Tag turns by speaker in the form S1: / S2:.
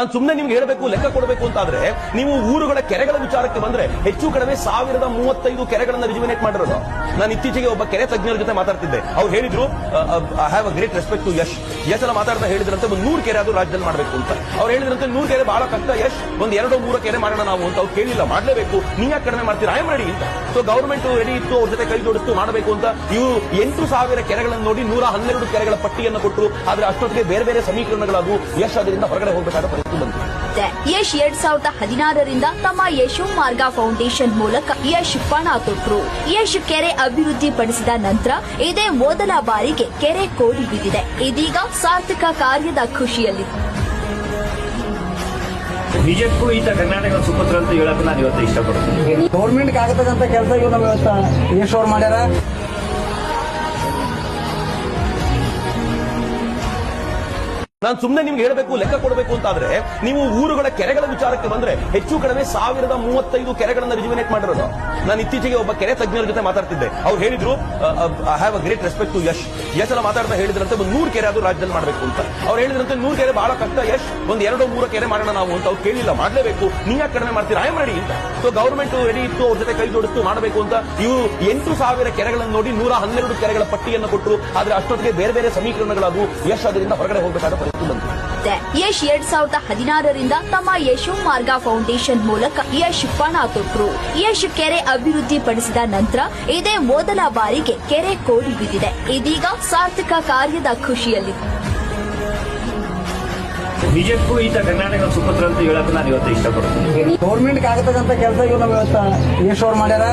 S1: ನಾನು ಸುಮ್ಮನೆ ನಿಮ್ಗೆ ಹೇಳಬೇಕು, ಲೆಕ್ಕ ಕೊಡಬೇಕು ಅಂತಾದ್ರೆ ನೀವು ಊರುಗಳ ಕೆರೆಗಳ ವಿಚಾರಕ್ಕೆ ಬಂದ್ರೆ ಹೆಚ್ಚು ಕಡಿಮೆ 1035 ಕೆರೆಗಳನ್ನ ರಿಜುವಿನೇಟ್ ಮಾಡಿರೋದು. ನಾನು ಇತ್ತೀಚೆಗೆ ಒಬ್ಬ ಕೆರೆ ತಜ್ಞರ ಜೊತೆ ಮಾತಾಡ್ತಿದ್ದೆ. ಅವ್ರು ಹೇಳಿದ್ರು, I have a great respect to Yash ಎಲ್ಲ ಮಾತಾಡ್ತಾ ಹೇಳಿದ್ರಂತೆ ಒಂದು 100 ಕೆರೆ ಅದು ರಾಜ್ಯದಲ್ಲಿ ಮಾಡಬೇಕು ಅಂತ. ಅವ್ರು ಹೇಳಿದ್ರಂತೆ 100 ಕೆರೆ ಬಹಳ ಕಷ್ಟ ಯಶ್, ಒಂದು 2-3 ಕೆರೆ ಮಾಡೋಣ ನಾವು ಅಂತ. ಅವ್ರು ಕೇಳಿಲ್ಲ, ಮಾಡಲೇಬೇಕು, ನೀವ್ ಯಾಕೆ ಕಡಿಮೆ ಮಾಡ್ತೀರಾ, ಐ ಆಮ್ ರೆಡಿ ಅಂತ. ಸೊ ಗವರ್ಮೆಂಟ್ ರೆಡಿ ಇತ್ತು, ಅವ್ರ ಜೊತೆ ಕೈ ಜೋಡಿಸ್ತು ಮಾಡಬೇಕು ಅಂತ. ಇವು 8,000 ಕೆರೆಗಳನ್ನು ನೋಡಿ 112 ಕೆರೆಗಳ ಪಟ್ಟಿಯನ್ನು ಕೊಟ್ಟರು. ಆದ್ರೆ ಅಷ್ಟೊತ್ತಿಗೆ ಬೇರೆ ಬೇರೆ ಸಮೀಕರಣಗಳಾದವು. ಯಶ್ ಅದರಿಂದ ಹೊರಗಡೆ ಹೋಗಬೇಕಾದ ಪರಿಸ್ಥಿತಿ ಬಂತು.
S2: ಯಶ್ 2016ರಿಂದ ತಮ್ಮ ಯಶೋ ಮಾರ್ಗ ಫೌಂಡೇಶನ್ ಮೂಲಕ ಯಶ್ ಪಣ ತೊಟ್ಟರು. ಯಶ್ ಕೆರೆ ಅಭಿವೃದ್ಧಿ ಪಡಿಸಿದ ನಂತರ ಇದೇ ಮೊದಲ ಬಾರಿಗೆ ಕೆರೆ ಕೋಡಿ ಬಿದ್ದಿದೆ. ಇದೀಗ ಸಾರ್ಥಕ ಕಾರ್ಯದ ಖುಷಿಯಲ್ಲಿ
S3: ನಿಜಕ್ಕೂ ಈತ ಕರ್ನಾಟಕದ ಸುಪುತ್ರ ಅಂತ ಹೇಳಕ್ಕೆ ನಾನು ಇವತ್ತು ಇಷ್ಟಪಡ್ತೀನಿ.
S4: ಗೌರ್ಮೆಂಟ್ ಆಗತಕ್ಕಂತ ಕೆಲಸ ಇವ್ ನಾವು ಯಶ್ ಅವ್ರು ಮಾಡ್ಯಾರ.
S1: ನಾನು ಸುಮ್ಮನೆ ನಿಮ್ಗೆ ಹೇಳಬೇಕು, ಲೆಕ್ಕ ಕೊಡಬೇಕು ಅಂತಾದ್ರೆ ನೀವು ಊರುಗಳ ಕೆರೆಗಳ ವಿಚಾರಕ್ಕೆ ಬಂದ್ರೆ ಹೆಚ್ಚು ಕಡಿಮೆ 1035 ಕೆರೆಗಳನ್ನ ರಿಜುವಿನೇಟ್ ಮಾಡಿರೋದು. ನಾನು ಇತ್ತೀಚೆಗೆ ಒಬ್ಬ ಕೆರೆ ತಜ್ಞರ ಜೊತೆ ಮಾತಾಡ್ತಿದ್ದೆ. ಅವ್ರು ಹೇಳಿದ್ರು, I have a great respect to Yash ಎಲ್ಲ ಮಾತಾಡ್ತಾ ಹೇಳಿದ್ರಂತೆ ಒಂದು 100 ಕೆರೆ ಅದು ರಾಜ್ಯದಲ್ಲಿ ಮಾಡಬೇಕು ಅಂತ. ಅವ್ರು ಹೇಳಿದ್ರಂತೆ 100 ಕೆರೆ ಬಹಳ ಕಷ್ಟ ಯಶ್, ಒಂದು 2-3 ಕೆರೆ ಮಾಡೋಣ ನಾವು ಅಂತ. ಅವ್ರು ಕೇಳಿಲ್ಲ, ಮಾಡಲೇಬೇಕು, ನೀವ್ ಯಾಕೆ ಕಡಿಮೆ ಮಾಡ್ತೀರಾ, ಐ ಆಮ್ ರೆಡಿ ಅಂತ. ಸೊ ಗವರ್ಮೆಂಟ್ ರೆಡಿ ಇತ್ತು, ಅವ್ರ ಜೊತೆ ಕೈ ಜೋಡಿಸ್ತು ಮಾಡಬೇಕು ಅಂತ. ಇವು 8,000 ಕೆರೆಗಳನ್ನು ನೋಡಿ 112 ಕೆರೆಗಳ ಪಟ್ಟಿಯನ್ನು ಕೊಟ್ಟರು. ಆದ್ರೆ ಅಷ್ಟೊತ್ತಿಗೆ ಬೇರೆ ಬೇರೆ ಸಮೀಕರಣಗಳಾದವು. ಯಶ್ ಅದರಿಂದ ಹೊರಗಡೆ ಹೋಗಬೇಕಾದ ಪರಿಸ್ಥಿತಿ ಬಂತು.
S2: ಯಶ್ 2016ರಿಂದ ತಮ್ಮ ಯಶೋ ಮಾರ್ಗ ಫೌಂಡೇಶನ್ ಮೂಲಕ ಯಶ್ ಪಣ ತೊಟ್ಟರು. ಯಶ್ ಕೆರೆ ಅಭಿವೃದ್ಧಿ ಪಡಿಸಿದ ನಂತರ ಇದೇ ಮೊದಲ ಬಾರಿಗೆ ಕೆರೆ ಕೋಡಿ ಬಿದ್ದಿದೆ. ಇದೀಗ ಸಾರ್ಥಕ ಕಾರ್ಯದ ಖುಷಿಯಲ್ಲಿ
S3: ನಿಜಕ್ಕೂ ಈತ ಕರ್ನಾಟಕದ ಸುಪುತ್ರ ಅಂತ ಹೇಳಕ್ಕೆ ನಾನು ಇವತ್ತು ಇಷ್ಟಪಡ್ತೀನಿ.
S4: ಗೌರ್ಮೆಂಟ್ ಆಗತಕ್ಕಂತ ಕೆಲಸ ಇವ್ ನಾವು ಯಶ್ ಅವ್ರು ಮಾಡ್ಯಾರ.